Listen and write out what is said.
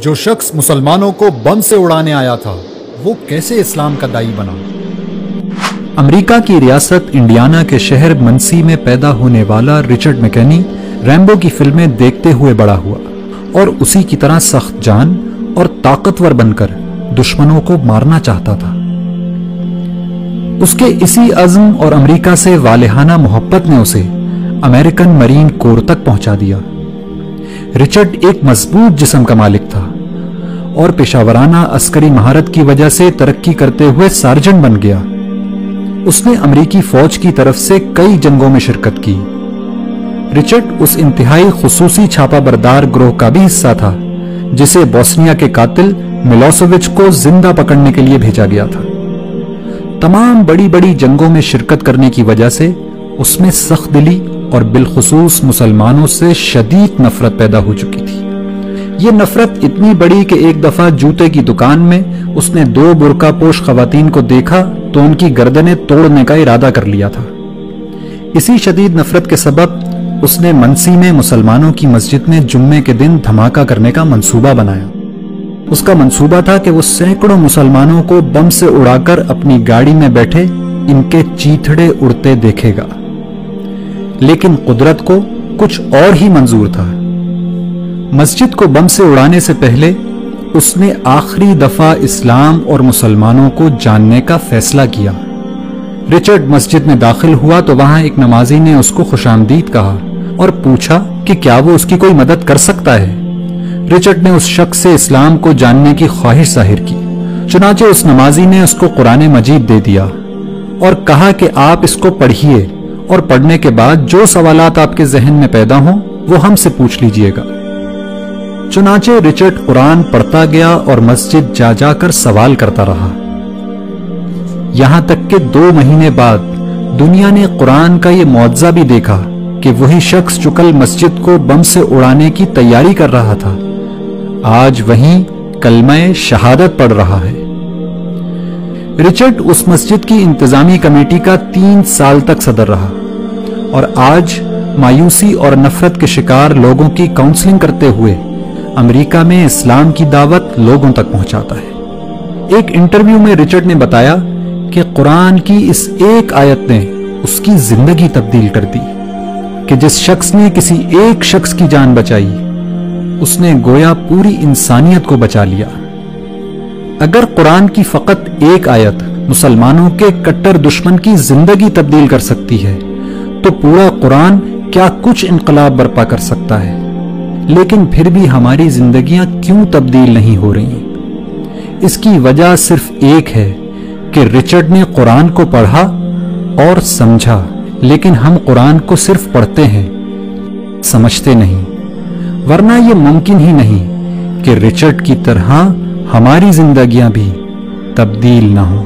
جو شخص مسلمانوں کو بم سے اڑانے آیا تھا وہ کیسے اسلام کا دائی بنا؟ امریکہ کی ریاست انڈیانا کے شہر منسی میں پیدا ہونے والا رچرڈ میکنی ریمبو کی فلمیں دیکھتے ہوئے بڑا ہوا اور اسی کی طرح سخت جان اور طاقتور بن کر دشمنوں کو مارنا چاہتا تھا۔ اس کے اسی عزم اور امریکہ سے والہانہ محبت نے اسے امریکن مرین کور تک پہنچا دیا۔ رچرڈ ایک مضبوط جسم کا مالک تھا اور پیشہ ورانہ عسکری مہارت کی وجہ سے ترقی کرتے ہوئے سارجنٹ بن گیا۔ اس نے امریکی فوج کی طرف سے کئی جنگوں میں شرکت کی۔ رچرڈ اس انتہائی خصوصی چھاپا بردار گروہ کا بھی حصہ تھا جسے بوسنیا کے قاتل ملوسوچ کو زندہ پکڑنے کے لیے بھیجا گیا تھا۔ تمام بڑی بڑی جنگوں میں شرکت کرنے کی وجہ سے اس میں سخت دلی اور بالخصوص مسلمانوں سے شدید نفرت پیدا ہو چکی تھی۔ یہ نفرت اتنی بڑی کہ ایک دفعہ جوتے کی دکان میں اس نے 2 برقع پوش خواتین کو دیکھا تو ان کی گردنیں توڑنے کا ارادہ کر لیا تھا۔ اسی شدید نفرت کے سبب اس نے منسی میں مسلمانوں کی مسجد میں جمعے کے دن دھماکہ کرنے کا منصوبہ بنایا۔ اس کا منصوبہ تھا کہ وہ سینکڑوں مسلمانوں کو بم سے اڑا کر اپنی گاڑی میں بیٹھے ان کے چیتھڑے اڑتے دیکھے گا، لیکن قدرت کو کچھ اور ہی منظور تھا۔ مسجد کو بم سے اڑانے سے پہلے اس نے آخری دفعہ اسلام اور مسلمانوں کو جاننے کا فیصلہ کیا۔ رچرڈ مسجد میں داخل ہوا تو وہاں ایک نمازی نے اس کو خوش آمدید کہا اور پوچھا کہ کیا وہ اس کی کوئی مدد کر سکتا ہے۔ رچرڈ نے اس شخص سے اسلام کو جاننے کی خواہش ظاہر کی، چنانچہ اس نمازی نے اس کو قرآن مجید دے دیا اور کہا کہ آپ اس کو پڑھیے اور پڑھنے کے بعد جو سوالات آپ کے ذہن میں پیدا ہوں وہ ہم سے پوچھ لیجئے گا۔ چنانچہ رچرڈ قرآن پڑھتا گیا اور مسجد جا جا کر سوال کرتا رہا، یہاں تک کہ 2 مہینے بعد دنیا نے قرآن کا یہ معجزہ بھی دیکھا کہ وہی شخص جو کل مسجد کو بم سے اڑانے کی تیاری کر رہا تھا آج وہیں کلمہ شہادت پڑھ رہا ہے۔ رچرڈ اس مسجد کی انتظامی کمیٹی کا 3 سال تک صدر رہا اور آج مایوسی اور نفرت کے شکار لوگوں کی کاؤنسلنگ کرتے ہوئے امریکہ میں اسلام کی دعوت لوگوں تک پہنچاتا ہے۔ ایک انٹرویو میں رچرڈ نے بتایا کہ قرآن کی اس ایک آیت نے اس کی زندگی تبدیل کر دی کہ جس شخص نے کسی ایک شخص کی جان بچائی اس نے گویا پوری انسانیت کو بچا لیا۔ اگر قرآن کی فقط ایک آیت مسلمانوں کے کٹر دشمن کی زندگی تبدیل کر سکتی ہے تو پورا قرآن کیا کچھ انقلاب برپا کر سکتا ہے۔ لیکن پھر بھی ہماری زندگیاں کیوں تبدیل نہیں ہو رہی؟ اس کی وجہ صرف ایک ہے کہ رچرڈ نے قرآن کو پڑھا اور سمجھا، لیکن ہم قرآن کو صرف پڑھتے ہیں، سمجھتے نہیں، ورنہ یہ ممکن ہی نہیں کہ رچرڈ کی طرح ہماری زندگیاں بھی تبدیل نہ ہوں۔